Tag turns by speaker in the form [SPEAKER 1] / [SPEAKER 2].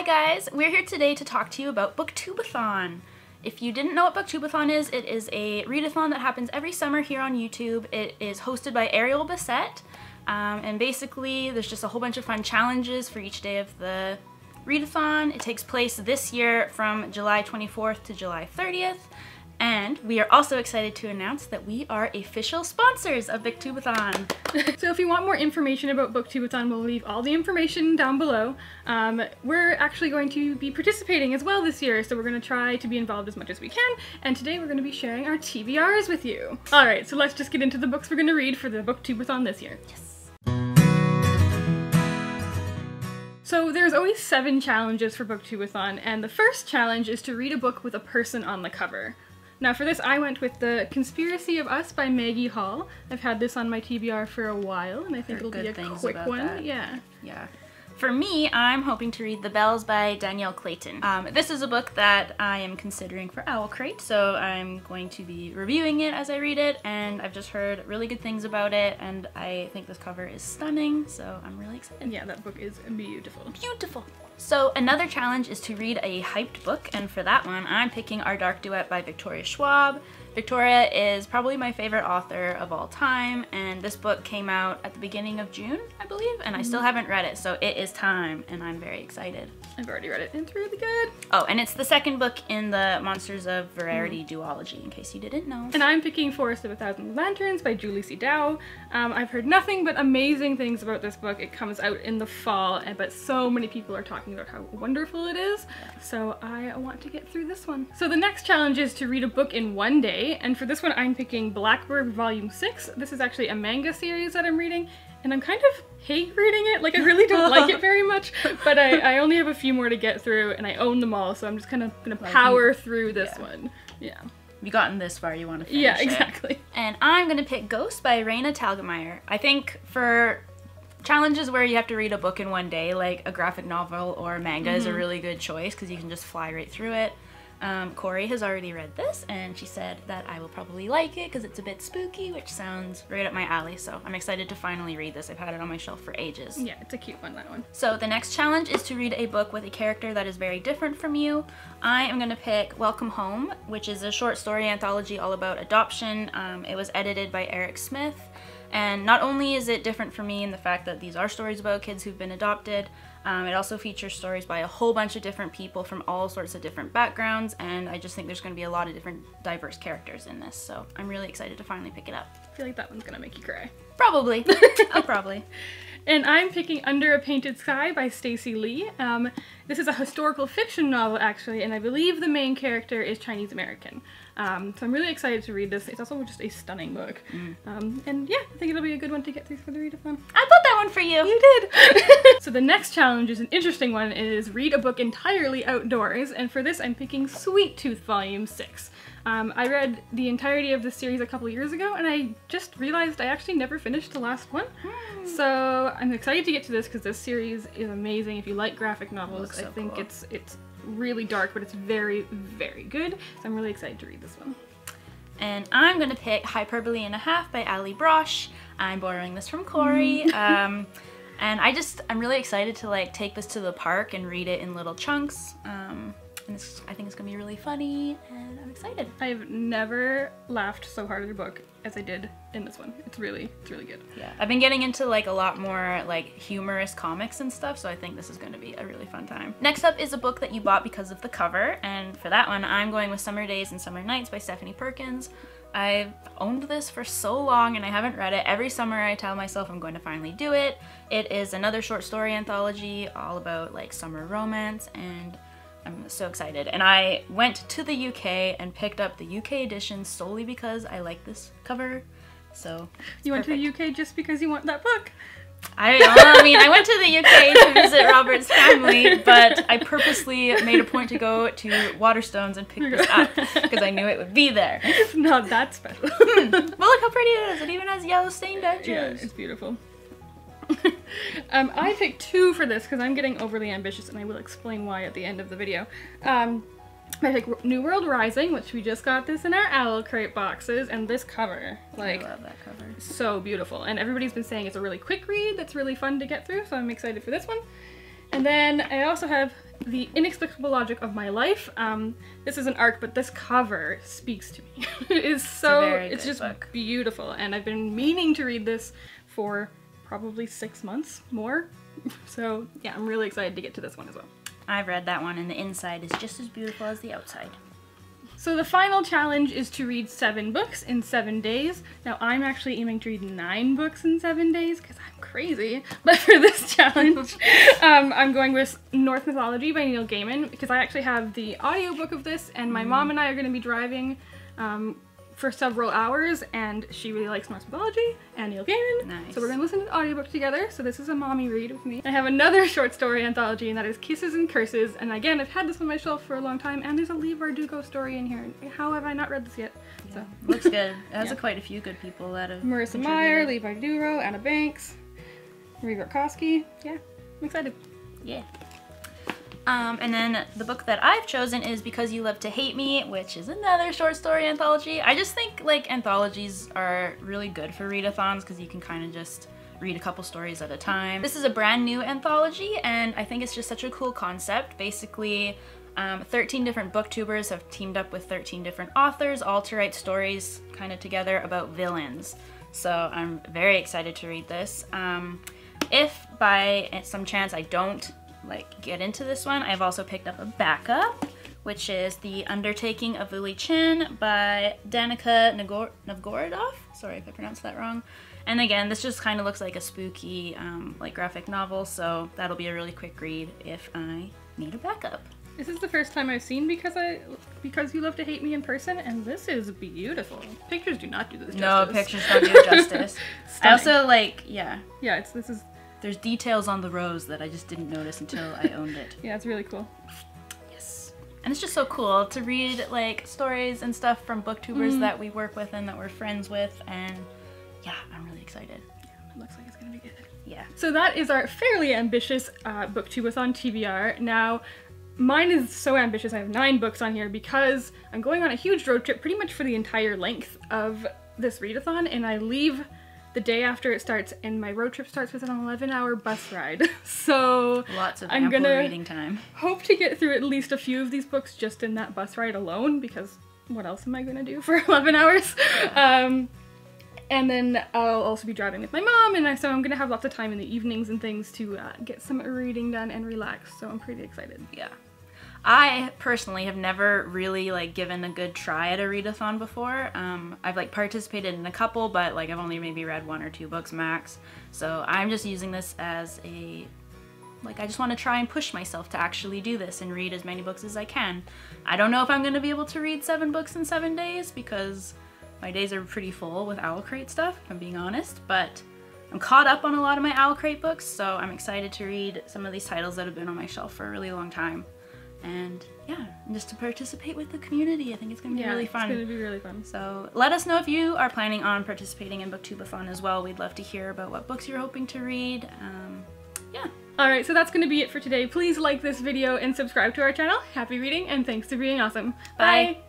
[SPEAKER 1] Hi guys, we're here today to talk to you about Booktubeathon. If you didn't know what Booktubeathon is, it is a readathon that happens every summer here on YouTube. It is hosted by Ariel Bissett, and basically there's just a whole bunch of fun challenges for each day of the readathon. It takes place this year from July 24th to July 30th. And we are also excited to announce that we are official sponsors of Booktubeathon.
[SPEAKER 2] So if you want more information about Booktubeathon, we'll leave all the information down below. We're actually going to be participating as well this year, so we're going to try to be involved as much as we can. And today we're going to be sharing our TBRs with you. Alright, so let's just get into the books we're going to read for the Booktubeathon this year.
[SPEAKER 1] Yes.
[SPEAKER 2] So there's always 7 challenges for Booktubeathon, and the first challenge is to read a book with a person on the cover. Now for this I went with The Conspiracy of Us by Maggie Hall. I've had this on my TBR for a while and I think it'll be a quick one. Yeah.
[SPEAKER 1] For me, I'm hoping to read The Bells by Dhonielle Clayton. This is a book that I am considering for OwlCrate, so I'm going to be reviewing it as I read it, and I've just heard really good things about it, and I think this cover is stunning, so I'm really excited.
[SPEAKER 2] Yeah, that book is beautiful.
[SPEAKER 1] Beautiful! So another challenge is to read a hyped book, and for that one I'm picking Our Dark Duet by Victoria Schwab. Victoria is probably my favorite author of all time, and this book came out at the beginning of June, I believe, and I still haven't read it, so it is time, and I'm very excited.
[SPEAKER 2] I've already read it, and it's really good.
[SPEAKER 1] Oh, and it's the second book in the Monsters of Verity duology, in case you didn't know.
[SPEAKER 2] And I'm picking Forest of a Thousand Lanterns by Julie C. Dow. I've heard nothing but amazing things about this book. It comes out in the fall, but so many people are talking about how wonderful it is, so I want to get through this one. So the next challenge is to read a book in one day. And for this one I'm picking Blackbird Volume 6. This is actually a manga series that I'm reading, and I'm kind of hate reading it. Like, I really don't like it very much, but I only have a few more to get through, and I own them all, so I'm just kind of gonna power through this one. Yeah.
[SPEAKER 1] You've gotten this far, you want to finish
[SPEAKER 2] it. Exactly.
[SPEAKER 1] And I'm gonna pick Ghost by Raina Telegemeier. I think for challenges where you have to read a book in one day, like a graphic novel or manga is a really good choice, because you can just fly right through it. Cori has already read this, and she said that I will probably like it because it's a bit spooky, which sounds right up my alley, so I'm excited to finally read this. I've had it on my shelf for ages.
[SPEAKER 2] Yeah, it's a cute one, that one.
[SPEAKER 1] So the next challenge is to read a book with a character that is very different from you. I am going to pick Welcome Home, which is a short story anthology all about adoption. It was edited by Eric Smith, and not only is it different for me in the fact that these are stories about kids who've been adopted, it also features stories by a whole bunch of different people from all sorts of different backgrounds, and I just think there's going to be a lot of different diverse characters in this, so I'm really excited to finally pick it up.
[SPEAKER 2] I feel like that one's gonna make you cry.
[SPEAKER 1] Probably. Oh, probably.
[SPEAKER 2] And I'm picking Under a Painted Sky by Stacey Lee. This is a historical fiction novel, actually, and I believe the main character is Chinese American. So I'm really excited to read this. It's also just a stunning book. And yeah, I think it'll be a good one to get through for the readathon.
[SPEAKER 1] I put that one for you!
[SPEAKER 2] You did! So the next challenge is an interesting one. It is read a book entirely outdoors, and for this I'm picking Sweet Tooth Volume 6. I read the entirety of the series a couple years ago, and I just realized I actually never finished the last one. So I'm excited to get to this because this series is amazing. If you like graphic novels, I think it's really dark, but it's very, very good. So I'm really excited to read this one.
[SPEAKER 1] And I'm gonna pick Hyperbole and a Half by Allie Brosh. I'm borrowing this from Cori. And I'm really excited to like take this to the park and read it in little chunks. And I think it's gonna be really funny, and I'm excited.
[SPEAKER 2] I've never laughed so hard at a book as I did in this one. It's really good.
[SPEAKER 1] Yeah, I've been getting into like a lot more like humorous comics and stuff, so I think this is going to be a really fun time. Next up is a book that you bought because of the cover, and for that one I'm going with Summer Days and Summer Nights by Stephanie Perkins. I've owned this for so long and I haven't read it. Every summer I tell myself I'm going to finally do it. It is another short story anthology all about like summer romance, and I'm so excited. And I went to the UK and picked up the UK edition solely because I like this cover. So
[SPEAKER 2] you went to the UK just because you want that book?
[SPEAKER 1] I mean, I went to the UK to visit Robert's family, but I purposely made a point to go to Waterstones and pick this up because I knew it would be there.
[SPEAKER 2] It's not that special.
[SPEAKER 1] Well, look how pretty it is. It even has yellow stained edges.
[SPEAKER 2] Yeah, it's beautiful. I picked 2 for this because I'm getting overly ambitious, and I will explain why at the end of the video. I picked New World Rising, which we just got this in our OwlCrate boxes, and this cover, like,
[SPEAKER 1] I love that cover.
[SPEAKER 2] So beautiful. And everybody's been saying it's a really quick read that's really fun to get through, so I'm excited for this one. And then I also have The Inexplicable Logic of My Life. This is an ARC, but this cover speaks to me. It's just
[SPEAKER 1] book.
[SPEAKER 2] Beautiful, and I've been meaning to read this for probably 6 months more. So yeah, I'm really excited to get to this one as well.
[SPEAKER 1] I've read that one, and the inside is just as beautiful as the outside.
[SPEAKER 2] So the final challenge is to read 7 books in 7 days. Now I'm actually aiming to read 9 books in 7 days because I'm crazy. But for this challenge, I'm going with Norse Mythology by Neil Gaiman because I actually have the audiobook of this, and my mom and I are going to be driving for several hours, and she really likes Norse Mythology and Neil Gaiman.
[SPEAKER 1] Nice.
[SPEAKER 2] So we're going to listen to the audiobook together. So this is a mommy read with me. I have another short story anthology, and that is Kisses and Curses. And again, I've had this on my shelf for a long time, and there's a Leigh Bardugo story in here. How have I not read this yet?
[SPEAKER 1] Yeah.
[SPEAKER 2] So
[SPEAKER 1] Looks good. It has quite a few good people that have
[SPEAKER 2] Marissa Meyer, Leigh Bardugo, Anna Banks, Marie Gorkowski. Yeah, I'm excited.
[SPEAKER 1] Yeah. And then the book that I've chosen is Because You Love to Hate Me, which is another short story anthology. I just think like anthologies are really good for readathons because you can kind of just read a couple stories at a time. This is a brand new anthology, and I think it's just such a cool concept. Basically, 13 different booktubers have teamed up with 13 different authors, all to write stories kind of together about villains. So I'm very excited to read this. If by some chance I don't get into this one, I've also picked up a backup, which is The Undertaking of Lily Chin by Danica Novgorodov. Sorry if I pronounced that wrong. And again, this just kind of looks like a spooky graphic novel, so that'll be a really quick read if I need a backup.
[SPEAKER 2] This is the first time I've seen Because You Love to Hate Me in person, and this is beautiful. Pictures do not do this justice.
[SPEAKER 1] No, pictures don't do justice. I also
[SPEAKER 2] Yeah, this is...
[SPEAKER 1] There's details on the rose that I just didn't notice until I owned it.
[SPEAKER 2] Yeah, it's really cool.
[SPEAKER 1] Yes. And it's just so cool to read like stories and stuff from booktubers that we work with and that we're friends with, and yeah, I'm really excited.
[SPEAKER 2] Yeah, it looks like it's gonna be good.
[SPEAKER 1] Yeah.
[SPEAKER 2] So that is our fairly ambitious Booktubeathon Tbr. Now, mine is so ambitious, I have 9 books on here because I'm going on a huge road trip pretty much for the entire length of this readathon, and I leave the day after it starts, and my road trip starts with an 11-hour bus ride. So
[SPEAKER 1] lots of
[SPEAKER 2] I'm
[SPEAKER 1] ample
[SPEAKER 2] gonna
[SPEAKER 1] reading time.
[SPEAKER 2] Hope to get through at least a few of these books just in that bus ride alone, because what else am I gonna do for 11 hours? And then I'll also be driving with my mom, and so I'm gonna have lots of time in the evenings and things to get some reading done and relax, so I'm pretty excited.
[SPEAKER 1] Yeah. I personally have never really given a good try at a readathon before. I've participated in a couple, but I've only maybe read 1 or 2 books max. So I'm just using this as a I just want to try and push myself to actually do this and read as many books as I can. I don't know if I'm going to be able to read 7 books in 7 days because my days are pretty full with OwlCrate stuff, if I'm being honest, but I'm caught up on a lot of my OwlCrate books, so I'm excited to read some of these titles that have been on my shelf for a really long time. And yeah, just to participate with the community. I think it's going to be really fun.
[SPEAKER 2] It's going to be really fun.
[SPEAKER 1] So let us know if you are planning on participating in Booktubeathon as well. We'd love to hear about what books you're hoping to read. Yeah.
[SPEAKER 2] Alright, so that's going to be it for today. Please like this video and subscribe to our channel. Happy reading, and thanks for being awesome.
[SPEAKER 1] Bye.
[SPEAKER 2] Bye.